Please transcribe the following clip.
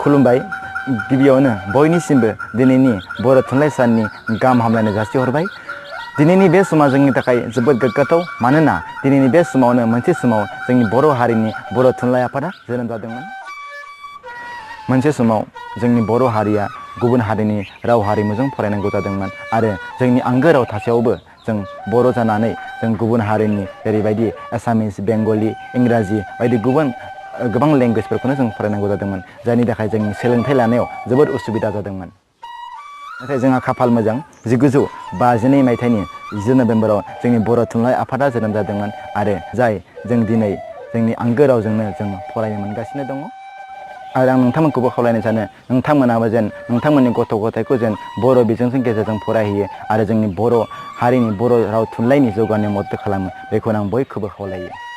खुलुमबाय गिबियावनो बयनिसिमबो दिनैनि बर' थुनलाइ साननि गाहाम हामलायनाय जासिहरबाय। दिनैनि बे समा जोंनि थाखाय जोबोद गोग्गाथाव, मानोना दिनैनि बे समावनो मोनसे समाव जोंनि बर' हारिनि बर' थुनलाइ आफादा जोनोम जादोंमोन। मोनसे समाव जोंनि बर' हारिया गुबुन हारिनि राव हारिमुजों फरायनांगौ जादोंमोन आरो जोंनि आंगो राव थासेयावबो जों बर' जानानै जों गुबुन हारिनि जेरैबायदि एसामिस, बेंगलि, इंराजि बायदि गोबां लेंगुवेजफोरखौनो जों फरायनांगौ जादोंमोन, जायनि थाखाय जोंनि सोलोंथाइ लानायाव जोबोद उसुबिदा जादोंमोन। नाथाय जोंहा खाफाल मोजां, 1952 मायथाइनि 10 नभेम्बराव जोंनि बर' थुनलाइ आफादा जोनोम जादोंमोन आरो जों दिनै जोंनि आंगो रावजोंनो जों फरायनो मोनगासिनो दङ। आरो आं नोंथांमोनखौबो खावलायनो सानो, नोंथांमोनाबो जेन नोंथांमोननि गथ' गथायखौ जेन बर' बिजोंजों गेजेरजों फरायहैयो आरो जोंनि बर' हारिनि बर' राव थुनलाइनि जौगानायाव मदद खालामो, बेखौनो आं बयखौबो खावलायो।